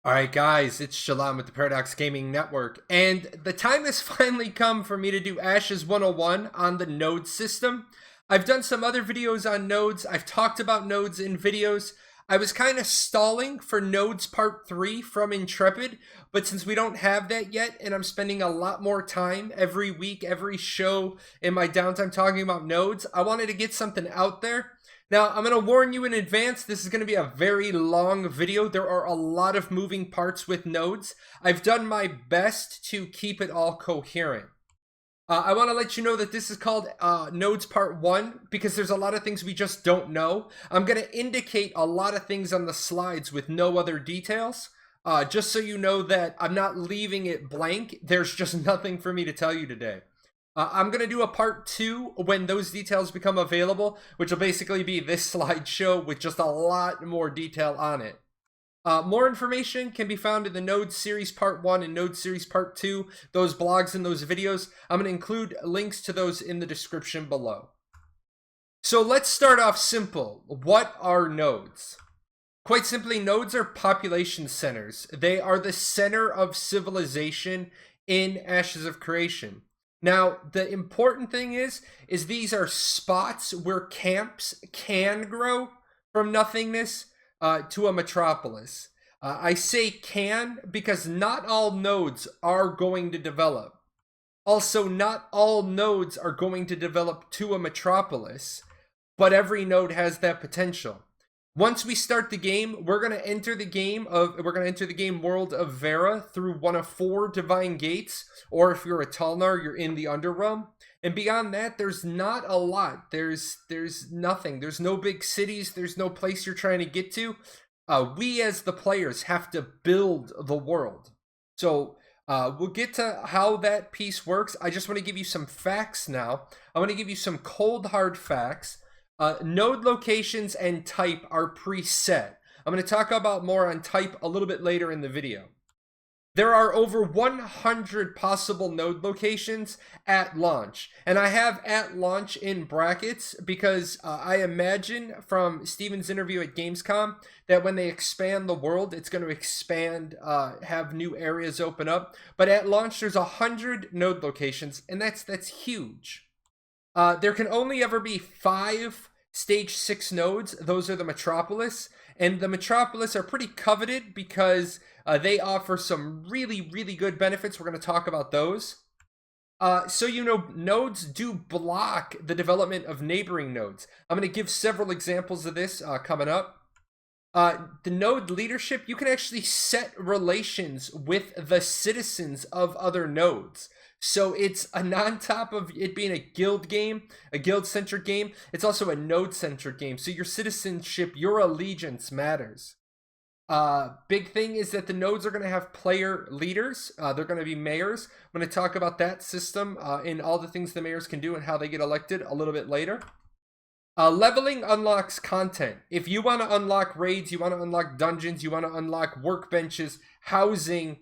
Alright guys, it's Jahlon with the Paradox Gaming Network, and the time has finally come for me to do Ashes 101 on the node system. I've done some other videos on nodes, I've talked about nodes in videos. I was kind of stalling for nodes part 3 from Intrepid, but since we don't have that yet, and I'm spending a lot more time every week, every show in my downtime talking about nodes, I wanted to get something out there. Now, I'm going to warn you in advance, this is going to be a very long video. There are a lot of moving parts with nodes. I've done my best to keep it all coherent. I want to let you know that this is called Nodes Part 1 because there's a lot of things we just don't know. I'm going to indicate a lot of things on the slides with no other details, just so you know that I'm not leaving it blank. There's just nothing for me to tell you today. I'm going to do a part 2 when those details become available, which will basically be this slideshow with just a lot more detail on it. More information can be found in the Node Series Part 1 and Node Series Part 2, those blogs and those videos. I'm going to include links to those in the description below. So let's start off simple. What are nodes? Quite simply, nodes are population centers. They are the center of civilization in Ashes of Creation. Now, the important thing is these are spots where camps can grow from nothingness to a metropolis. I say can because not all nodes are going to develop. Also, not all nodes are going to develop to a metropolis, but every node has that potential. Once we start the game, we're going to enter the game world of Vera through one of 4 divine gates, or if you're a Talnar, you're in the Underrealm. And beyond that, there's not a lot. There's nothing. There's no big cities. There's no place you're trying to get to. We as the players have to build the world. So we'll get to how that piece works. I just want to give you some facts now. I want to give you some cold hard facts. Node locations and type are preset. I'm going to talk about more on type a little bit later in the video. There are over 100 possible node locations at launch, and I have at launch in brackets because I imagine from Steven's interview at Gamescom that when they expand the world, it's going to expand, have new areas open up. But at launch, there's 100 node locations, and that's huge. There can only ever be 5 stage 6 nodes. Those are the Metropolis. And the Metropolis are pretty coveted because they offer some really good benefits. We're going to talk about those. So you know, nodes do block the development of neighboring nodes. I'm going to give several examples of this coming up. The node leadership, you can actually set relations with the citizens of other nodes. So it's on top of it being a guild game, a guild-centric game, it's also a node-centric game. So your citizenship, your allegiance matters. Big thing is that the nodes are going to have player leaders. They're going to be mayors. I'm going to talk about that system and all the things the mayors can do and how they get elected a little bit later. Leveling unlocks content. If you want to unlock raids, you want to unlock dungeons, you want to unlock workbenches, housing,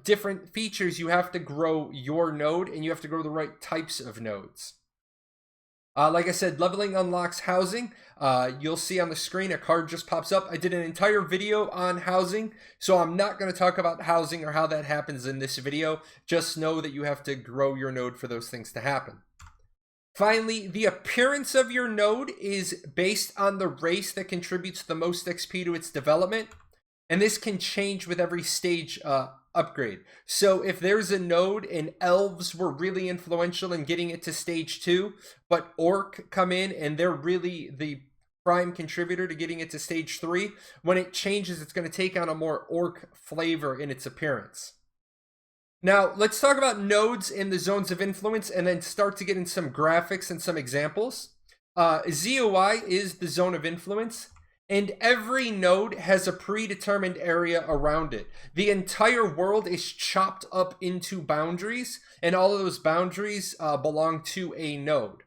different features, you have to grow your node and you have to grow the right types of nodes. Like I said, leveling unlocks housing. You'll see on the screen a card just pops up. I did an entire video on housing, so I'm not going to talk about housing or how that happens in this video. Just know that you have to grow your node for those things to happen. Finally, the appearance of your node is based on the race that contributes the most XP to its development. And this can change with every stage upgrade. So if there's a node and elves were really influential in getting it to stage 2, but orc come in and they're really the prime contributor to getting it to stage 3, when it changes, it's going to take on a more orc flavor in its appearance. Now, let's talk about nodes in the zones of influence and then start to get in some graphics and some examples. ZOI is the zone of influence. And every node has a predetermined area around it. The entire world is chopped up into boundaries, and all of those boundaries belong to a node.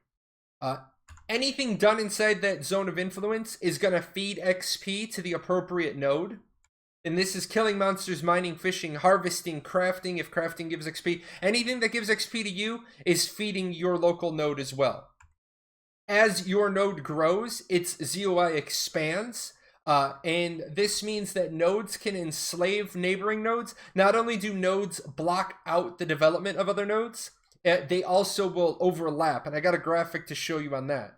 Anything done inside that zone of influence is going to feed XP to the appropriate node. And this is killing monsters, mining, fishing, harvesting, crafting, if crafting gives XP. Anything that gives XP to you is feeding your local node as well. As your node grows, its ZOI expands. And this means that nodes can enslave neighboring nodes. Not only do nodes block out the development of other nodes, they also will overlap. And I got a graphic to show you on that.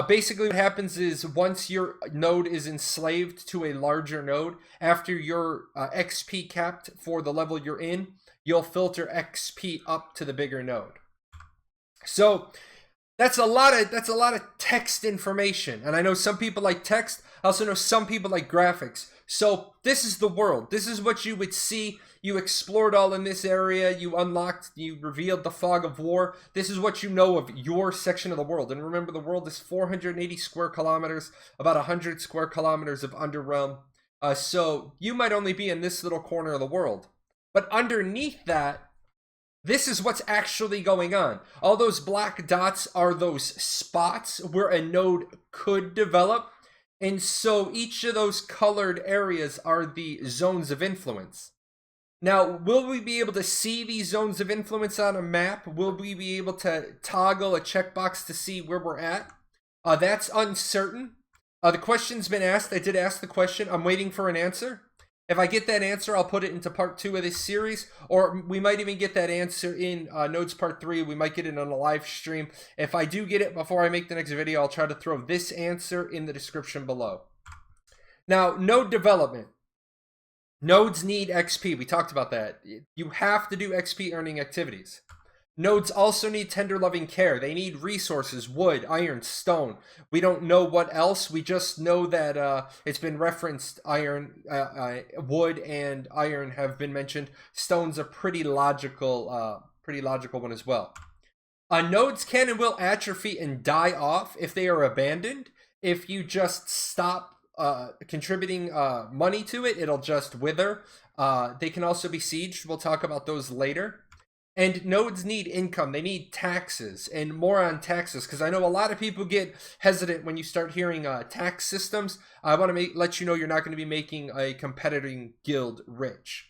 Basically, what happens is once your node is enslaved to a larger node, after your XP capped for the level you're in, you'll filter XP up to the bigger node. So that's a lot of text information, and I know some people like text. I also know some people like graphics. So this is the world. This is what you would see. You explored all in this area. You revealed the fog of war. This is what you know of your section of the world. And remember, the world is 480 square kilometers, about 100 square kilometers of Underrealm. So you might only be in this little corner of the world. But underneath that, this is what's actually going on. All those black dots are those spots where a node could develop. And so each of those colored areas are the zones of influence. Now, will we be able to see these zones of influence on a map? Will we be able to toggle a checkbox to see where we're at? That's uncertain. The question's been asked. I did ask the question. I'm waiting for an answer. If I get that answer, I'll put it into part 2 of this series, or we might even get that answer in Nodes part 3. We might get it on a live stream. If I do get it before I make the next video, I'll try to throw this answer in the description below. Now, node development. Nodes need XP. We talked about that. You have to do XP earning activities. Nodes also need tender loving care. They need resources, wood, iron, stone. We don't know what else. We just know that it's been referenced. Iron, wood, and iron have been mentioned. Stone's a pretty logical one as well. Nodes can and will atrophy and die off if they are abandoned. If you just stop contributing money to it, it'll just wither. They can also be sieged. We'll talk about those later. And nodes need income. They need taxes, and more on taxes, because I know a lot of people get hesitant when you start hearing tax systems. I want to let you know you're not going to be making a competing guild rich.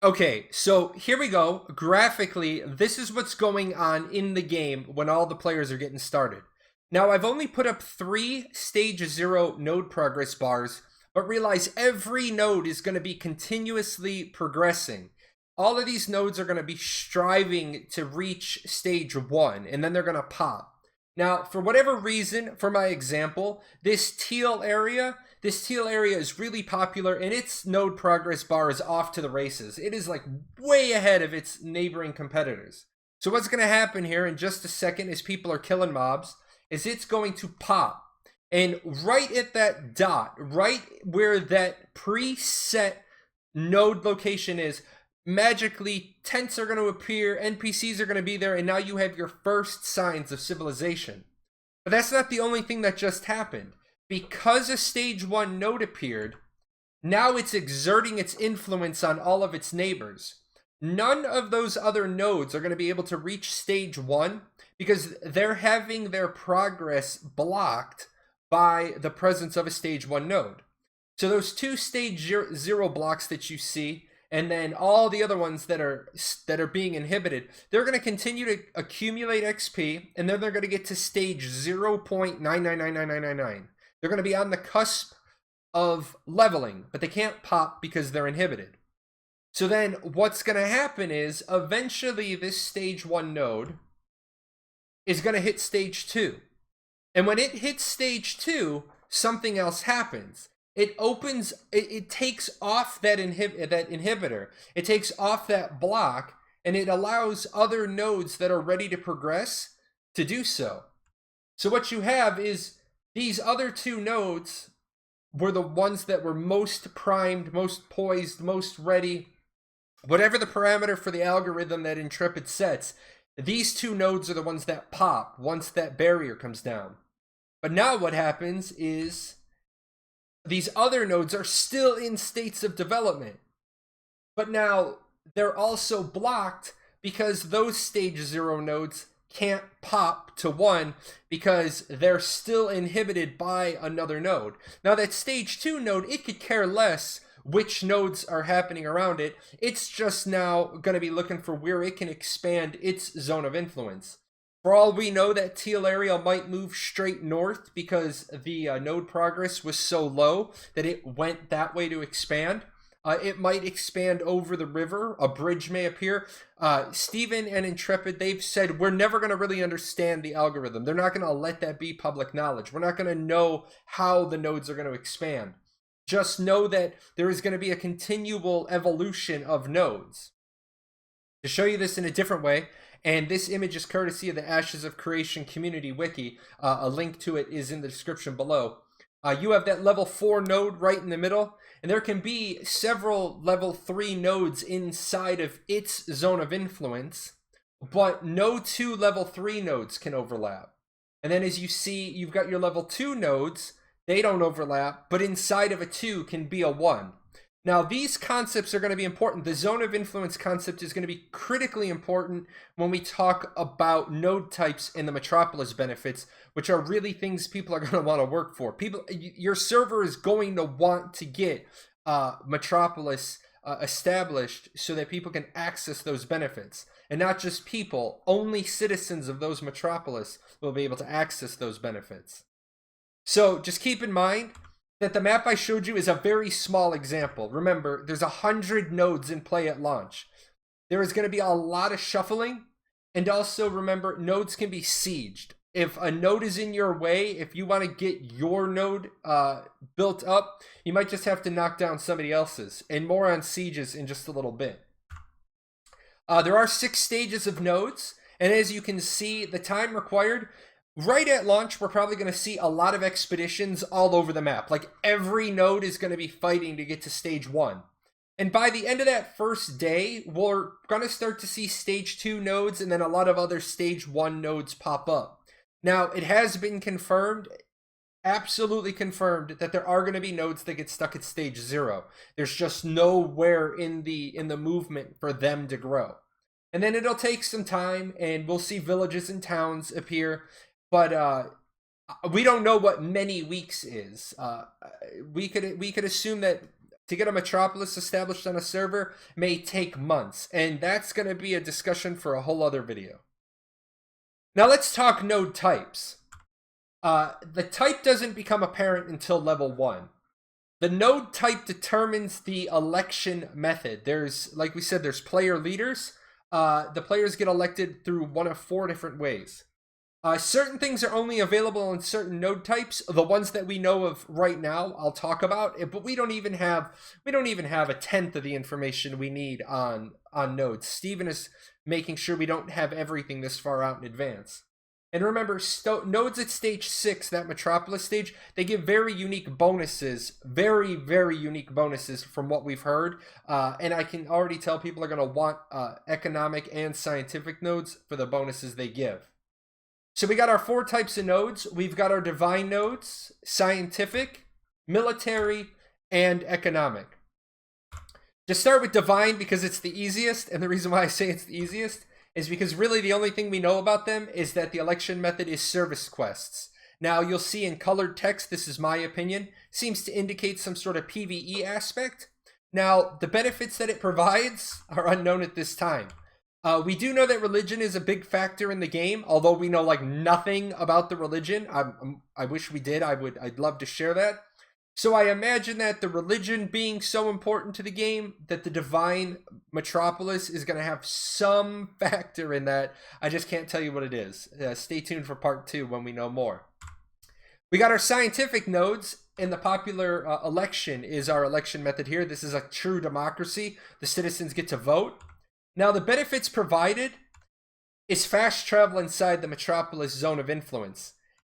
Okay, so here we go. Graphically, this is what's going on in the game when all the players are getting started. Now, I've only put up 3 stage 0 node progress bars, but realize every node is going to be continuously progressing. All of these nodes are going to be striving to reach stage 1, and then they're going to pop. Now, for whatever reason, for my example, this teal area is really popular, and its node progress bar is off to the races. It is like way ahead of its neighboring competitors. So what's going to happen here in just a second as people are killing mobs is it's going to pop. And right at that dot, right where that preset node location is, magically tents are going to appear, NPCs are going to be there, and now you have your first signs of civilization. But that's not the only thing that just happened. Because a stage 1 node appeared, now it's exerting its influence on all of its neighbors. None of those other nodes are going to be able to reach stage 1 because they're having their progress blocked by the presence of a stage 1 node. So those 2 stage 0 blocks that you see, and then all the other ones that are being inhibited, they're going to continue to accumulate XP, and then they're going to get to stage 0.999999. They're going to be on the cusp of leveling, but they can't pop because they're inhibited. So then what's going to happen is eventually this stage 1 node is going to hit stage 2. And when it hits stage 2, something else happens. It takes off that inhibitor. It takes off that block, and it allows other nodes that are ready to progress to do so. So what you have is these other 2 nodes were the ones that were most primed, most poised, most ready. Whatever the parameter for the algorithm that Intrepid sets, these 2 nodes are the ones that pop once that barrier comes down. But now what happens is these other nodes are still in states of development, but now they're also blocked because those stage 0 nodes can't pop to 1 because they're still inhibited by another node. Now that stage 2 node, it could care less which nodes are happening around it. It's just now going to be looking for where it can expand its zone of influence. For all we know, that teal area might move straight north because the node progress was so low that it went that way to expand. It might expand over the river. A bridge may appear. Steven and Intrepid, they've said we're never going to really understand the algorithm. They're not going to let that be public knowledge. We're not going to know how the nodes are going to expand. Just know that there is going to be a continual evolution of nodes. To show you this in a different way, and this image is courtesy of the Ashes of Creation community wiki. A link to it is in the description below. You have that level 4 node right in the middle, and there can be several level 3 nodes inside of its zone of influence, but no 2 level 3 nodes can overlap. And then as you see, you've got your level 2 nodes, they don't overlap, but inside of a 2 can be a 1. Now, these concepts are going to be important. The zone of influence concept is going to be critically important when we talk about node types and the Metropolis benefits, which are really things people are going to want to work for. Your server is going to want to get Metropolis established so that people can access those benefits. And not just people, only citizens of those Metropolis will be able to access those benefits. So just keep in mind that the map I showed you is a very small example. Remember, there's 100 nodes in play at launch. There is going to be a lot of shuffling, and also remember, nodes can be sieged. If a node is in your way, if you want to get your node built up, you might just have to knock down somebody else's. And more on sieges in just a little bit. There are 6 stages of nodes, and as you can see, the time required, right at launch, we're probably going to see a lot of expeditions all over the map. Like every node is going to be fighting to get to stage 1. And by the end of that first day, we're going to start to see stage 2 nodes and then a lot of other stage 1 nodes pop up. Now, it has been confirmed, absolutely confirmed, that there are going to be nodes that get stuck at stage 0. There's just nowhere in the movement for them to grow. And then it'll take some time, and we'll see villages and towns appear. But we don't know what many weeks is. We could assume that to get a Metropolis established on a server may take months, and that's going to be a discussion for a whole other video. Now let's talk node types. The type doesn't become apparent until level 1. The node type determines the election method. There's, like we said, there's player leaders. The players get elected through one of 4 different ways. Certain things are only available in certain node types. The ones that we know of right now, I'll talk about, but we don't even have a tenth of the information we need on nodes. Steven is making sure we don't have everything this far out in advance. And remember, nodes at stage 6, that Metropolis stage, they give very unique bonuses, very, very unique bonuses from what we've heard. And I can already tell people are going to want economic and scientific nodes for the bonuses they give. So we got our 4 types of nodes. We've got our divine nodes, scientific, military, and economic. Just start with divine because it's the easiest, and the reason why I say it's the easiest is because really the only thing we know about them is that the election method is service quests. Now you'll see in colored text, this is my opinion, seems to indicate some sort of PvE aspect. Now the benefits that it provides are unknown at this time. We do know that religion is a big factor in the game, although we know like nothing about the religion. I wish we did. I'd love to share that. So I imagine that the religion being so important to the game, that the divine Metropolis is going to have some factor in that. I just can't tell you what it is. Stay tuned for part 2 when we know more. We got our scientific nodes, and the popular election is our election method here. This is a true democracy. The citizens get to vote. Now, the benefits provided is fast travel inside the Metropolis zone of influence.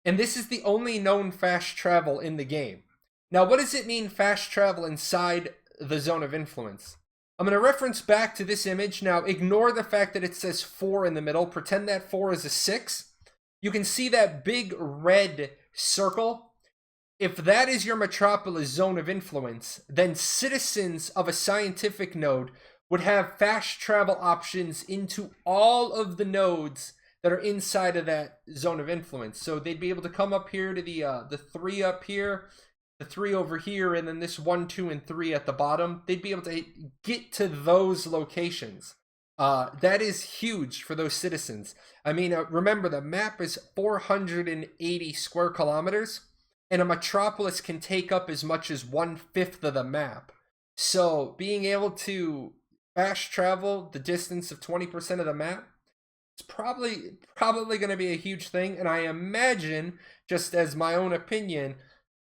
And this is the only known fast travel in the game. Now, what does it mean, fast travel inside the zone of influence? I'm going to reference back to this image. Now, ignore the fact that it says 4 in the middle. Pretend that 4 is a 6. You can see that big red circle. If that is your Metropolis zone of influence, then citizens of a scientific node would have fast travel options into all of the nodes that are inside of that zone of influence. So they'd be able to come up here to the 3 up here, the 3 over here, and then this 1, 2, and 3 at the bottom. They'd be able to get to those locations. That is huge for those citizens. I mean, remember, the map is 480 square kilometers, and a metropolis can take up as much as 1/5 of the map. So being able to fast travel the distance of 20% of the map, it's probably going to be a huge thing. And I imagine, just as my own opinion,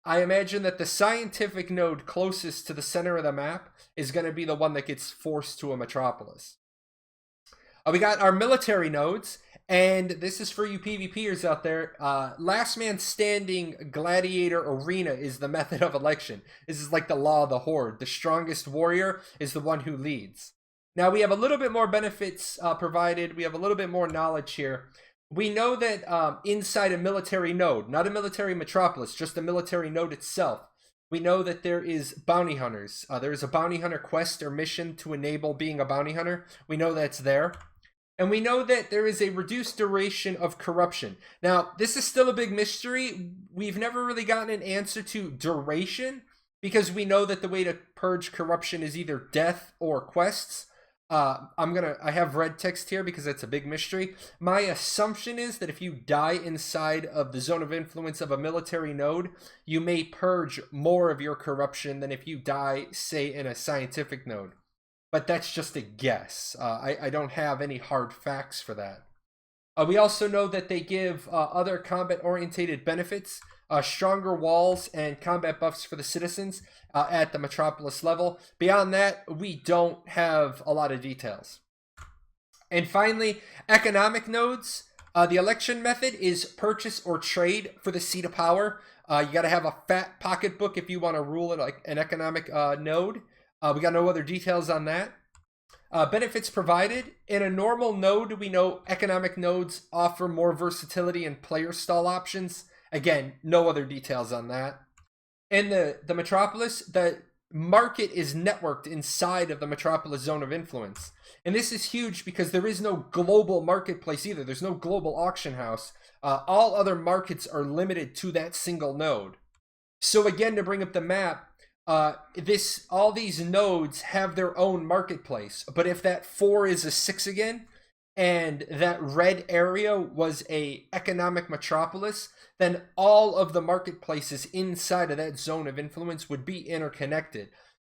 I imagine that the scientific node closest to the center of the map is going to be the one that gets forced to a metropolis. We got our military nodes, and this is for you PvPers out there. Last man standing gladiator arena is the method of election. This is like the law of the horde. The strongest warrior is the one who leads. Now we have a little bit more benefits provided. We have a little bit more knowledge here. We know that inside a military node, not a military metropolis, just a military node itself, we know that there is bounty hunters. There is a bounty hunter quest or mission to enable being a bounty hunter. We know that's there. And we know that there is a reduced duration of corruption. Now, this is still a big mystery. We've never really gotten an answer to duration, because we know that the way to purge corruption is either death or quests. I have red text here because it's a big mystery. My assumption is that if you die inside of the zone of influence of a military node, you may purge more of your corruption than if you die, say, in a scientific node. But that's just a guess. I don't have any hard facts for that. We also know that they give other combat-orientated benefits, stronger walls and combat buffs for the citizens at the metropolis level. Beyond that, we don't have a lot of details. And finally, economic nodes. The election method is purchase or trade for the seat of power. You got to have a fat pocketbook if you want to rule it like an economic node. We got no other details on that. Benefits provided. In a normal node, we know economic nodes offer more versatility and player stall options. Again, no other details on that. In the metropolis, the market is networked inside of the metropolis zone of influence. And this is huge because there is no global marketplace either. There's no global auction house. All other markets are limited to that single node. So again, to bring up the map, all these nodes have their own marketplace, but if that 4 is a 6 again, and that red area was a economic metropolis, then all of the marketplaces inside of that zone of influence would be interconnected.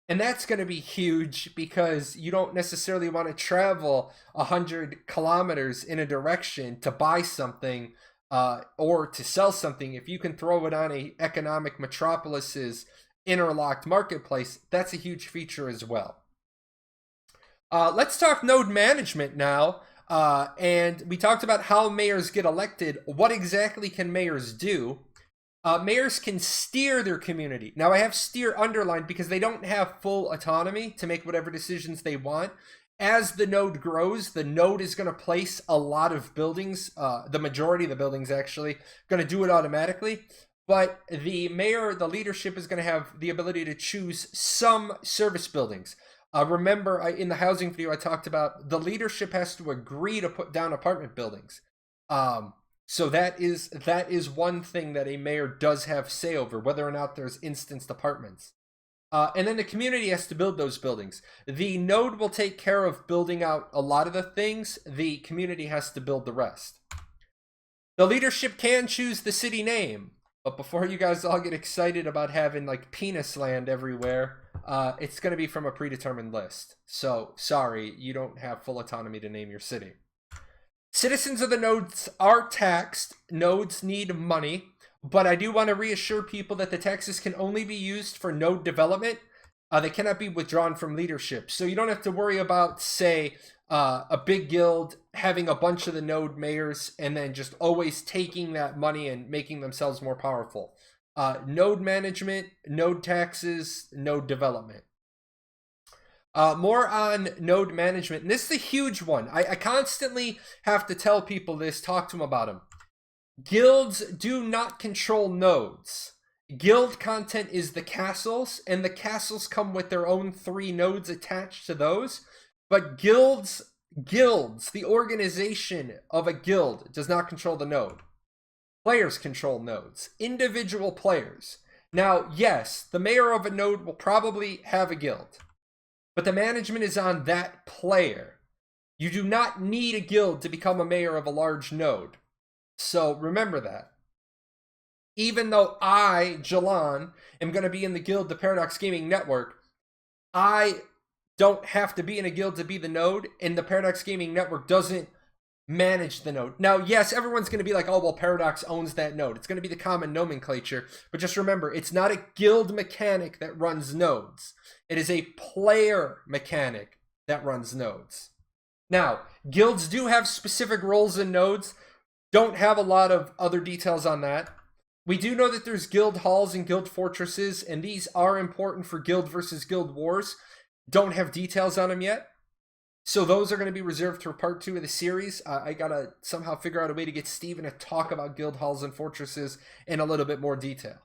And that's going to be huge because you don't necessarily want to travel 100 kilometers in a direction to buy something or to sell something. If you can throw it on a economic metropolis's interlocked marketplace, that's a huge feature as well. Let's talk node management now. And we talked about how mayors get elected. What exactly can mayors do? Mayors can steer their community. Now I have steer underlined because they don't have full autonomy to make whatever decisions they want. As the node grows, the node is going to place a lot of buildings, the majority of the buildings actually, going to do it automatically. But the mayor, the leadership is going to have the ability to choose some service buildings. Remember, in the housing video, I talked about the leadership has to agree to put down apartment buildings. So that is one thing that a mayor does have say over, whether or not there's instanced apartments. And then the community has to build those buildings. The node will take care of building out a lot of the things. The community has to build the rest. The leadership can choose the city name. But before you guys all get excited about having like penis land everywhere, it's going to be from a predetermined list. So sorry, you don't have full autonomy to name your city. Citizens of the nodes are taxed. Nodes need money. But I do want to reassure people that the taxes can only be used for node development. They cannot be withdrawn from leadership. So you don't have to worry about, say, a big guild having a bunch of the node mayors and then just always taking that money and making themselves more powerful. Node management, node taxes, node development. More on node management. And this is a huge one. I constantly have to tell people this, talk to them about them. Guilds do not control nodes. Guild content is the castles, and the castles come with their own 3 nodes attached to those. But guilds, the organization of a guild does not control the node. Players control nodes, individual players. Now, yes, the mayor of a node will probably have a guild, but the management is on that player. You do not need a guild to become a mayor of a large node. So remember that. Even though I, Jahlon, am going to be in the guild, the Paradox Gaming Network, I don't have to be in a guild to be the node, and the Paradox Gaming Network doesn't manage the node. Now, yes, everyone's going to be like, oh, well, Paradox owns that node. It's going to be the common nomenclature, but just remember, it's not a guild mechanic that runs nodes. It is a player mechanic that runs nodes. Now, guilds do have specific roles in nodes. Don't have a lot of other details on that. We do know that there's guild halls and guild fortresses, and these are important for guild versus guild wars. Don't have details on them yet. So those are going to be reserved for part 2 of the series. I got to somehow figure out a way to get Steven to talk about guild halls and fortresses in a little bit more detail.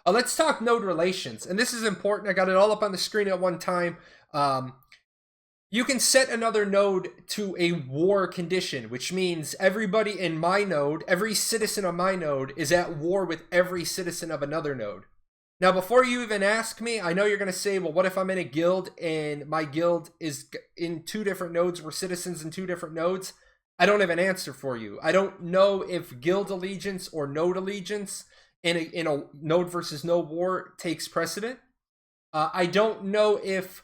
Let's talk node relations. And this is important. I got it all up on the screen at one time. You can set another node to a war condition, which means everybody in my node, every citizen of my node is at war with every citizen of another node. Now, before you even ask me, I know you're going to say, well, what if I'm in a guild and my guild is in 2 different nodes, we're citizens in 2 different nodes? I don't have an answer for you. I don't know if guild allegiance or node allegiance in a node versus node war takes precedent. I don't know if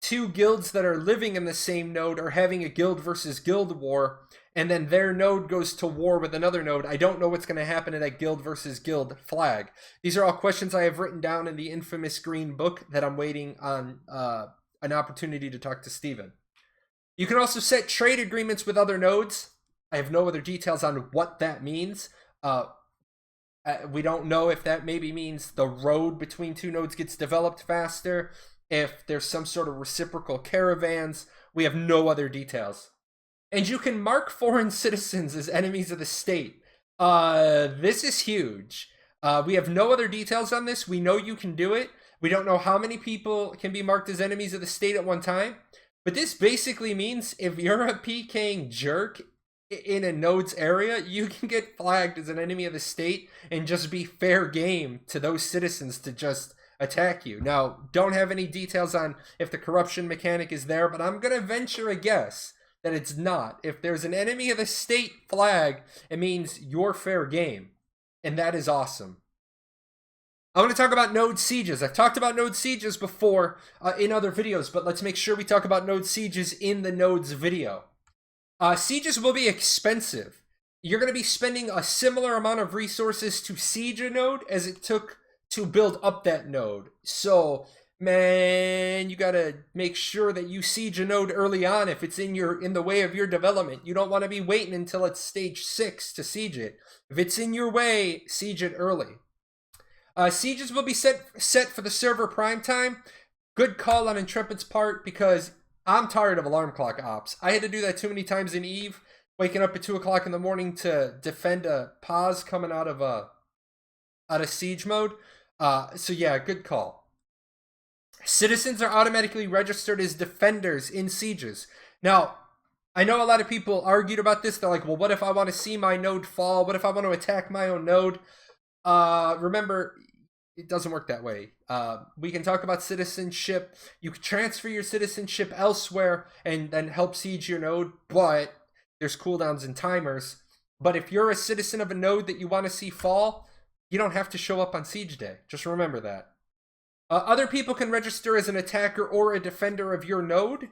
2 guilds that are living in the same node are having a guild versus guild war, and then their node goes to war with another node. I don't know what's going to happen to that guild versus guild flag. These are all questions I have written down in the infamous green book that I'm waiting on an opportunity to talk to Steven. You can also set trade agreements with other nodes. I have no other details on what that means. We don't know if that maybe means the road between 2 nodes gets developed faster, if there's some sort of reciprocal caravans. We have no other details. And you can mark foreign citizens as enemies of the state. This is huge. We have no other details on this. We know you can do it. We don't know how many people can be marked as enemies of the state at one time. But this basically means if you're a PKing jerk in a node's area, you can get flagged as an enemy of the state and just be fair game to those citizens to just attack you. Now, don't have any details on if the corruption mechanic is there, but I'm going to venture a guess that it's not. If there's an enemy of the state flag, it means you're fair game, and that is awesome. I want to talk about node sieges. I've talked about node sieges before in other videos, but let's make sure we talk about node sieges in the nodes video. Sieges will be expensive. You're going to be spending a similar amount of resources to siege a node as it took to build up that node. So, man, you got to make sure that you siege a node early on if it's in the way of your development. You don't want to be waiting until it's stage 6 to siege it. If it's in your way, siege it early. Sieges will be set for the server prime time. Good call on Intrepid's part, because I'm tired of alarm clock ops. I had to do that too many times in Eve, waking up at 2 o'clock in the morning to defend a pause coming out of siege mode. So yeah, good call. Citizens are automatically registered as defenders in sieges. Now, I know a lot of people argued about this. They're like, well, what if I want to see my node fall? What if I want to attack my own node? Remember, it doesn't work that way. We can talk about citizenship. You can transfer your citizenship elsewhere and then help siege your node, but there's cooldowns and timers. But if you're a citizen of a node that you want to see fall, you don't have to show up on siege day. Just remember that. Other people can register as an attacker or a defender of your node.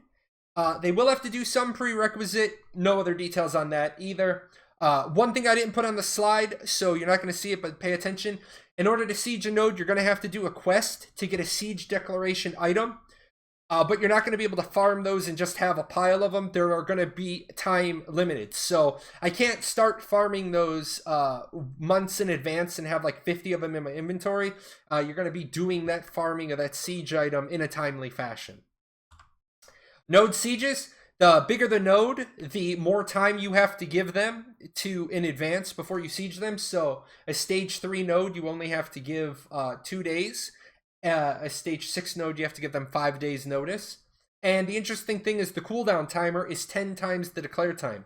They will have to do some prerequisite. No other details on that either. One thing I didn't put on the slide, so you're not going to see it, but pay attention. In order to siege a node, you're going to have to do a quest to get a siege declaration item. But you're not going to be able to farm those and just have a pile of them. There are going to be time limited. So I can't start farming those months in advance and have like 50 of them in my inventory. You're going to be doing that farming of that siege item in a timely fashion. Node sieges. The bigger the node, the more time you have to give them in advance before you siege them. So a stage 3 node, you only have to give 2 days. A stage 6 node, you have to give them 5 days notice. And the interesting thing is the cooldown timer is 10 times the declare time.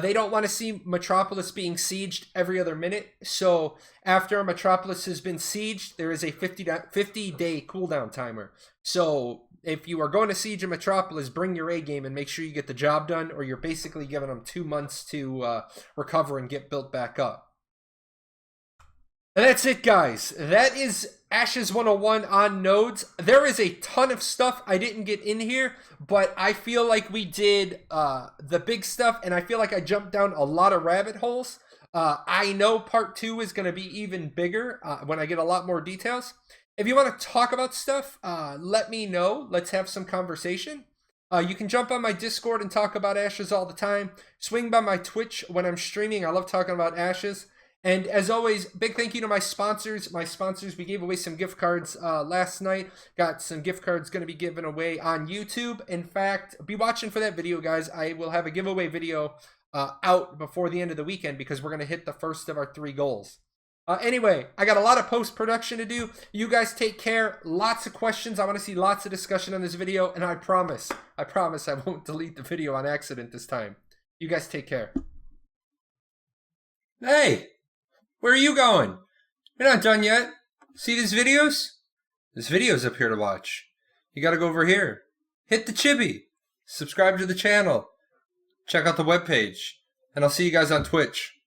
They don't want to see Metropolis being sieged every other minute. So after a Metropolis has been sieged, there is a 50-day cooldown timer. So if you are going to Siege of Metropolis, bring your A game and make sure you get the job done, or you're basically giving them 2 months to recover and get built back up. And that's it, guys. That is Ashes 101 on nodes. There is a ton of stuff I didn't get in here, but I feel like we did the big stuff, and I feel like I jumped down a lot of rabbit holes. I know part 2 is going to be even bigger when I get a lot more details. If you want to talk about stuff, let me know. Let's have some conversation. You can jump on my Discord and talk about Ashes all the time. Swing by my Twitch when I'm streaming. I love talking about Ashes. And as always, big thank you to my sponsors. We gave away some gift cards last night. Got some gift cards going to be given away on YouTube. In fact, be watching for that video, guys. I will have a giveaway video out before the end of the weekend because we're going to hit the first of our 3 goals. Anyway, I got a lot of post-production to do. You guys take care. Lots of questions. I want to see lots of discussion on this video. And I promise I won't delete the video on accident this time. You guys take care. Hey! Where are you going? You're not done yet. See these videos? This video's up here to watch. You gotta go over here. Hit the chibi. Subscribe to the channel. Check out the webpage. And I'll see you guys on Twitch.